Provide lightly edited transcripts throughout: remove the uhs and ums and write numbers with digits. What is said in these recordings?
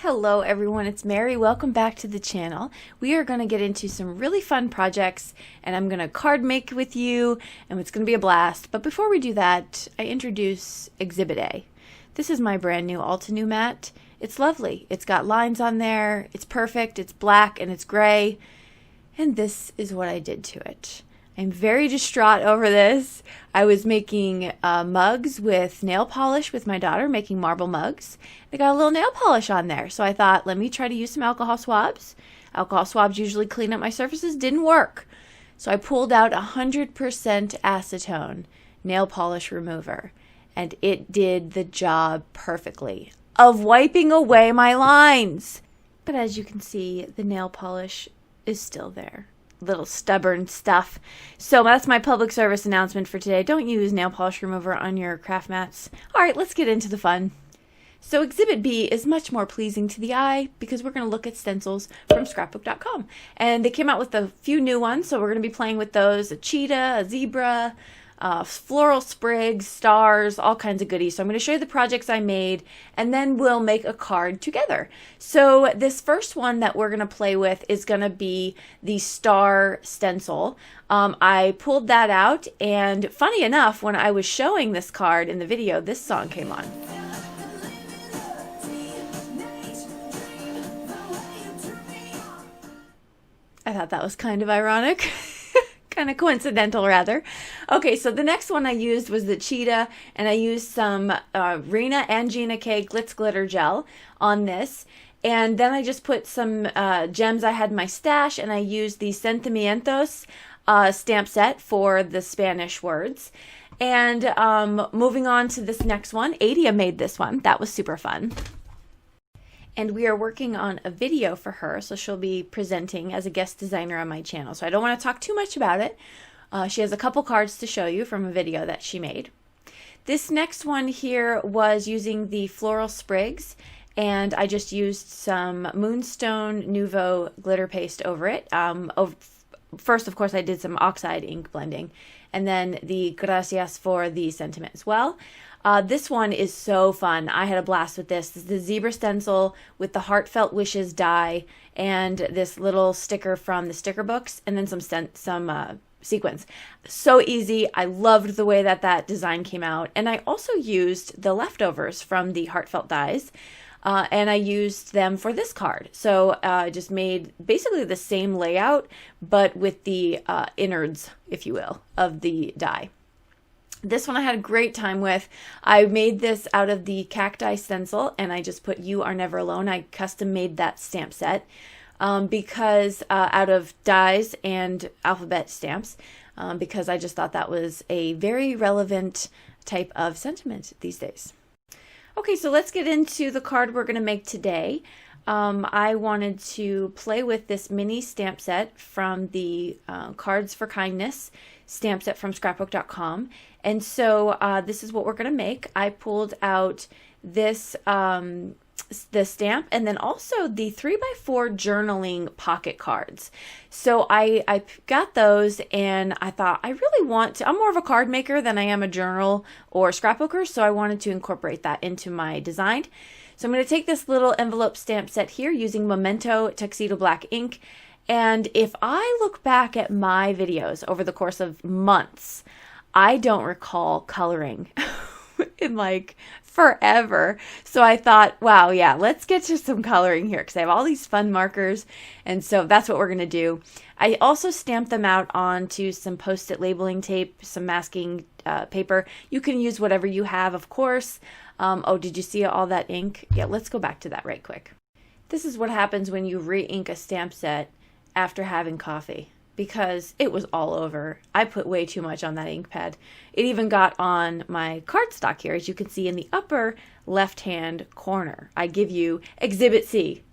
Hello everyone, it's Mary. Welcome back to the channel. We are going to get into some really fun projects and I'm going to card make with you and it's going to be a blast. But before we do that, I introduce Exhibit A. This is my brand new Altenew Mat. It's lovely. It's got lines on there. It's perfect. It's black and it's gray. And this is what I did to it. I'm very distraught over this. I was making mugs with nail polish with my daughter, making marble mugs. I got a little nail polish on there, so I thought, let me try to use some alcohol swabs. Alcohol swabs usually clean up my surfaces. Didn't work. So I pulled out 100% acetone nail polish remover, and it did the job perfectly of wiping away my lines. But as you can see, the nail polish is still there. Little stubborn stuff. So that's my public service announcement for today. Don't use nail polish remover on your craft mats. Alright, let's get into the fun. So Exhibit B is much more pleasing to the eye because we're going to look at stencils from scrapbook.com. And they came out with a few new ones, so we're going to be playing with those. A cheetah, a zebra, floral sprigs, stars, all kinds of goodies. So I'm going to show you the projects I made and then we'll make a card together. So this first one that we're going to play with is going to be the star stencil. I pulled that out and funny enough, when I was showing this card in the video, this song came on. I thought that was kind of ironic. Kind of coincidental rather. Okay, so the next one I used was the cheetah, and I used some Rena and Gina K Glitz Glitter Gel on this. And then I just put some gems I had in my stash, and I used the Sentimientos stamp set for the Spanish words. And moving on to this next one, Adia made this one. That was super fun. And we are working on a video for her, so she'll be presenting as a guest designer on my channel. So I don't want to talk too much about it. She has a couple cards to show you from a video that she made. This next one here was using the floral sprigs, and I just used some Moonstone Nuvo glitter paste over it. First, of course, I did some oxide ink blending, and then the gracias for the sentiment as well. This one is so fun. I had a blast with this. This is the zebra stencil with the heartfelt wishes die and this little sticker from the sticker books and then some sequins. So easy. I loved the way that design came out. And I also used the leftovers from the heartfelt dies and I used them for this card. So I just made basically the same layout but with the innards, if you will, of the die. This one I had a great time with. I made this out of the cacti stencil and I just put "You Are Never Alone." I custom made that stamp set because out of dies and alphabet stamps because I just thought that was a very relevant type of sentiment these days. Okay, so let's get into the card we're going to make today. I wanted to play with this mini stamp set from the Cards for Kindness stamp set from scrapbook.com. And so this is what we're going to make. I pulled out this the stamp and then also the 3x4 journaling pocket cards. So I got those and I thought I really want to, I'm more of a card maker than I am a journal or scrapbooker, so I wanted to incorporate that into my design. So I'm going to take this little envelope stamp set here using Memento Tuxedo Black ink. And if I look back at my videos over the course of months, I don't recall coloring in like forever. So I thought, wow, yeah, let's get to some coloring here because I have all these fun markers. And so that's what we're going to do. I also stamped them out onto some Post-it labeling tape, some masking paper. You can use whatever you have, of course. Oh, did you see all that ink? Yeah, let's go back to that right quick. This is what happens when you re-ink a stamp set after having coffee, because it was all over. I put way too much on that ink pad. It even got on my cardstock here, as you can see in the upper left-hand corner. I give you Exhibit C.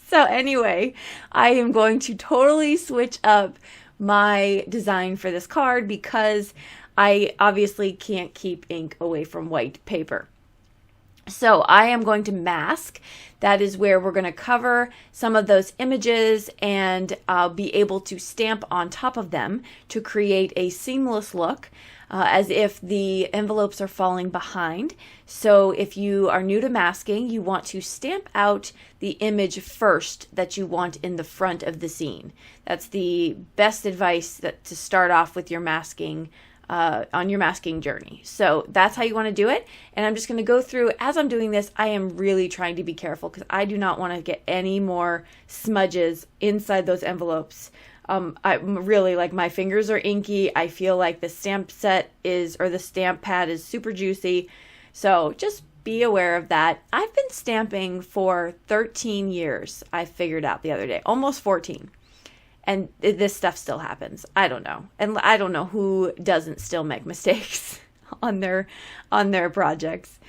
So anyway, I am going to totally switch up my design for this card because I obviously can't keep ink away from white paper. So I am going to mask. That is where we're going to cover some of those images and be able to stamp on top of them to create a seamless look, as if the envelopes are falling behind. So if you are new to masking, you want to stamp out the image first that you want in the front of the scene. That's the best advice to start off with your masking on your masking journey. So that's how you want to do it. And I'm just going to go through, as I'm doing this, I am really trying to be careful because I do not want to get any more smudges inside those envelopes. I'm really, like, my fingers are inky. I feel like the stamp set or the stamp pad is super juicy. So just be aware of that. I've been stamping for 13 years. I figured out the other day, almost 14. And this stuff still happens. I don't know. And I don't know who doesn't still make mistakes on their projects.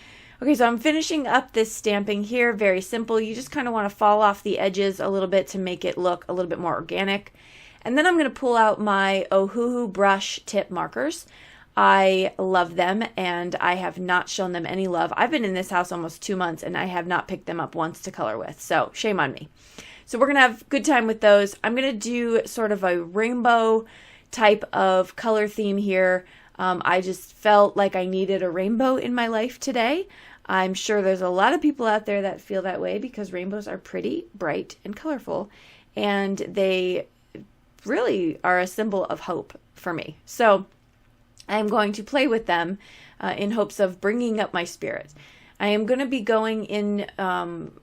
Okay, so I'm finishing up this stamping here. Very simple. You just kind of want to fall off the edges a little bit to make it look a little bit more organic. And then I'm going to pull out my Ohuhu brush tip markers. I love them, and I have not shown them any love. I've been in this house almost 2 months, and I have not picked them up once to color with. So shame on me. So we're going to have a good time with those. I'm going to do sort of a rainbow type of color theme here. I just felt like I needed a rainbow in my life today. I'm sure there's a lot of people out there that feel that way because rainbows are pretty bright and colorful, and they really are a symbol of hope for me. So I'm going to play with them in hopes of bringing up my spirits. I am going to be going in,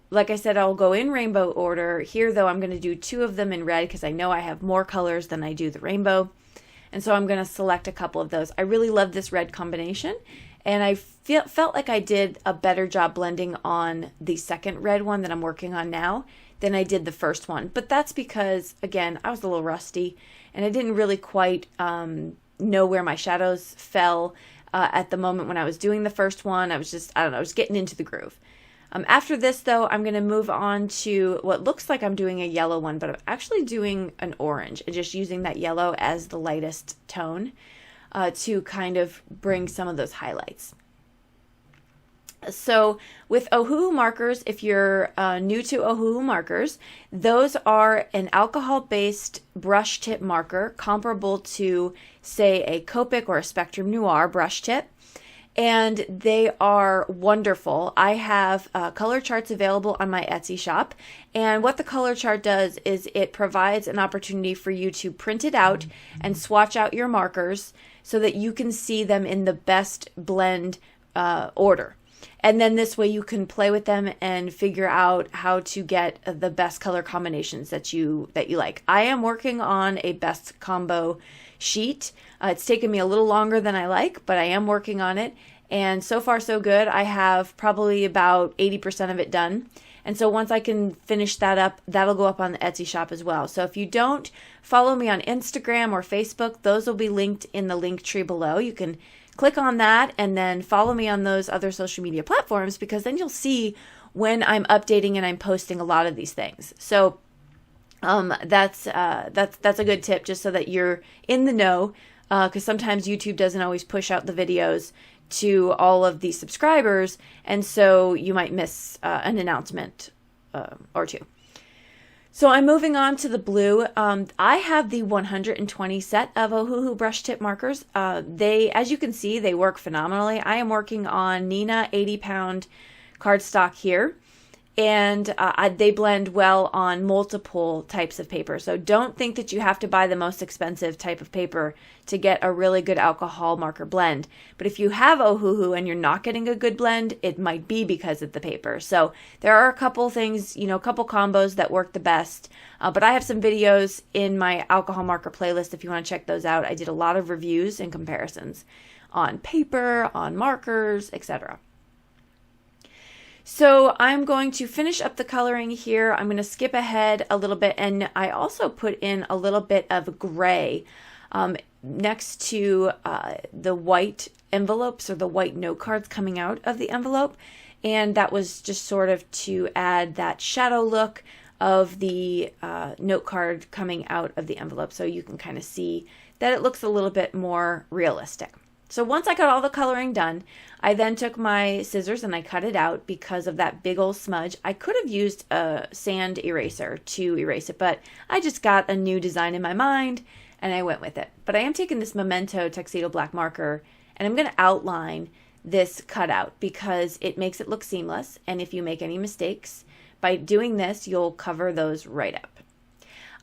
like I said, I'll go in rainbow order. Here, though, I'm going to do 2 of them in red because I know I have more colors than I do the rainbow. And so I'm going to select a couple of those. I really love this red combination. And I felt like I did a better job blending on the second red one that I'm working on now than I did the first one. But that's because, again, I was a little rusty and I didn't really quite know where my shadows fell at the moment when I was doing the first one. I was just, I don't know, I was getting into the groove. After this, though, I'm going to move on to what looks like I'm doing a yellow one, but I'm actually doing an orange and just using that yellow as the lightest tone to kind of bring some of those highlights. So with Ohuhu markers, if you're new to Ohuhu markers, those are an alcohol-based brush tip marker comparable to, say, a Copic or a Spectrum Noir brush tip. And they are wonderful. I have color charts available on my Etsy shop. And what the color chart does is it provides an opportunity for you to print it out and swatch out your markers so that you can see them in the best blend order. And then this way you can play with them and figure out how to get the best color combinations that you like. I am working on a best combo sheet. It's taken me a little longer than I like, but I am working on it. And so far so good. I have probably about 80% of it done. And so once I can finish that up, that'll go up on the Etsy shop as well. So if you don't follow me on Instagram or Facebook, those will be linked in the link tree below. You can click on that and then follow me on those other social media platforms, because then you'll see when I'm updating and I'm posting a lot of these things. So that's a good tip, just so that you're in the know, because sometimes YouTube doesn't always push out the videos to all of the subscribers, and so you might miss an announcement or two. So I'm moving on to the blue. I have the 120 set of Ohuhu brush tip markers. They, as you can see, they work phenomenally. I am working on Nina 80-pound cardstock here, and they blend well on multiple types of paper. So don't think that you have to buy the most expensive type of paper to get a really good alcohol marker blend. But if you have Ohuhu and you're not getting a good blend, it might be because of the paper. So there are a couple things, a couple combos that work the best. But I have some videos in my alcohol marker playlist if you want to check those out. I did a lot of reviews and comparisons on paper, on markers, etc. So I'm going to finish up the coloring here. I'm going to skip ahead a little bit, and I also put in a little bit of gray next to the white envelopes or the white note cards coming out of the envelope, and that was just sort of to add that shadow look of the note card coming out of the envelope, so you can kind of see that it looks a little bit more realistic. So once I got all the coloring done, I then took my scissors and I cut it out because of that big old smudge. I could have used a sand eraser to erase it, but I just got a new design in my mind and I went with it. But I am taking this Memento Tuxedo Black marker and I'm going to outline this cutout because it makes it look seamless. And if you make any mistakes, by doing this, you'll cover those right up.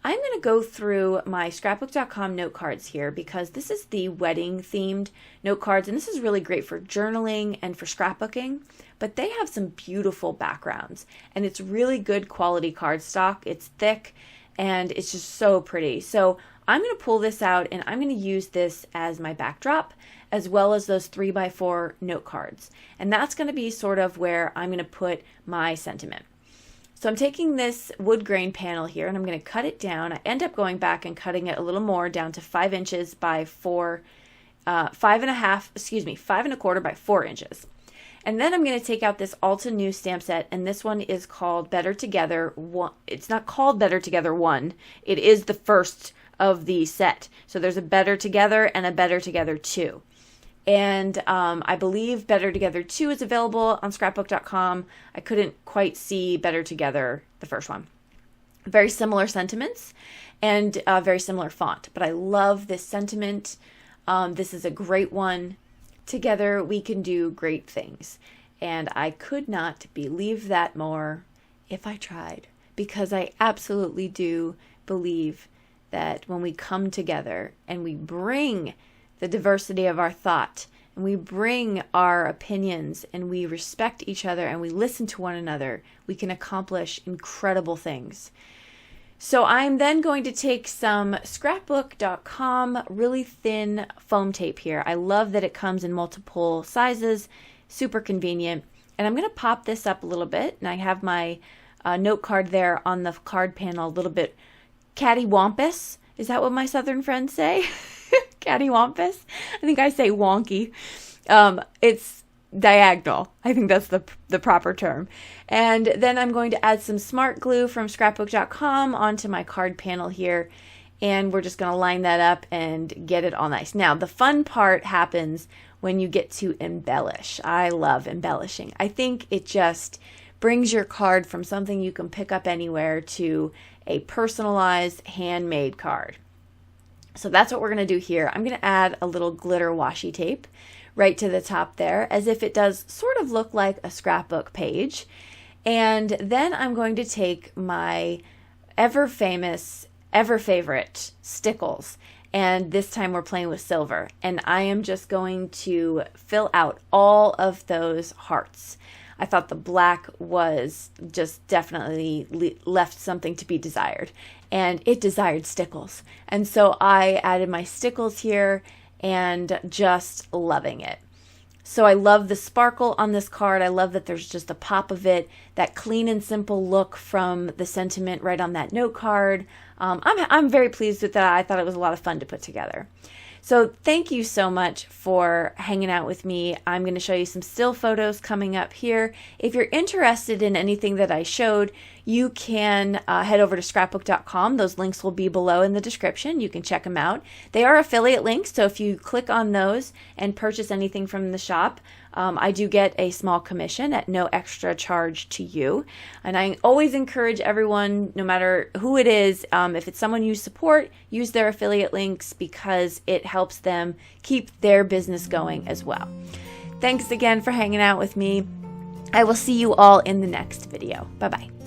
I'm going to go through my scrapbook.com note cards here because this is the wedding themed note cards, and this is really great for journaling and for scrapbooking, but they have some beautiful backgrounds and it's really good quality cardstock. It's thick and it's just so pretty. So I'm going to pull this out and I'm going to use this as my backdrop as well as those 3x4 note cards. And that's going to be sort of where I'm going to put my sentiment. So I'm taking this wood grain panel here and I'm going to cut it down. I end up going back and cutting it a little more down to 5 inches by 5.25 by 4 inches. And then I'm going to take out this Altenew stamp set, and this one is called Better Together 1. It's not called Better Together 1. It is the first of the set. So there's a Better Together and a Better Together 2. And I believe Better Together 2 is available on scrapbook.com. I couldn't quite see Better Together, the first one. Very similar sentiments and very similar font. But I love this sentiment. This is a great one. Together we can do great things. And I could not believe that more if I tried. Because I absolutely do believe that when we come together and we bring the diversity of our thought, and we bring our opinions, and we respect each other, and we listen to one another, we can accomplish incredible things. So I'm then going to take some scrapbook.com really thin foam tape here. I love that it comes in multiple sizes, super convenient. And I'm going to pop this up a little bit, and I have my note card there on the card panel a little bit cattywampus. Is that what my southern friends say? Cattywampus? I think I say wonky. It's diagonal. I think that's the proper term. And then I'm going to add some smart glue from scrapbook.com onto my card panel here. And we're just going to line that up and get it all nice. Now, the fun part happens when you get to embellish. I love embellishing. I think it just brings your card from something you can pick up anywhere to a personalized handmade card. So that's what we're going to do here. I'm going to add a little glitter washi tape right to the top there, as if it does sort of look like a scrapbook page. And then I'm going to take my ever famous, ever favorite Stickles, and this time we're playing with silver. And I am just going to fill out all of those hearts. I thought the black was just definitely left something to be desired. And it desired Stickles. And so I added my Stickles here and just loving it. So I love the sparkle on this card. I love that there's just a pop of it, that clean and simple look from the sentiment right on that note card. I'm very pleased with that. I thought it was a lot of fun to put together. So thank you so much for hanging out with me. I'm going to show you some still photos coming up here. If you're interested in anything that I showed, you can head over to scrapbook.com. Those links will be below in the description. You can check them out. They are affiliate links, so if you click on those and purchase anything from the shop, I do get a small commission at no extra charge to you. And I always encourage everyone, no matter who it is, if it's someone you support, use their affiliate links because it helps them keep their business going as well. Thanks again for hanging out with me. I will see you all in the next video. Bye-bye.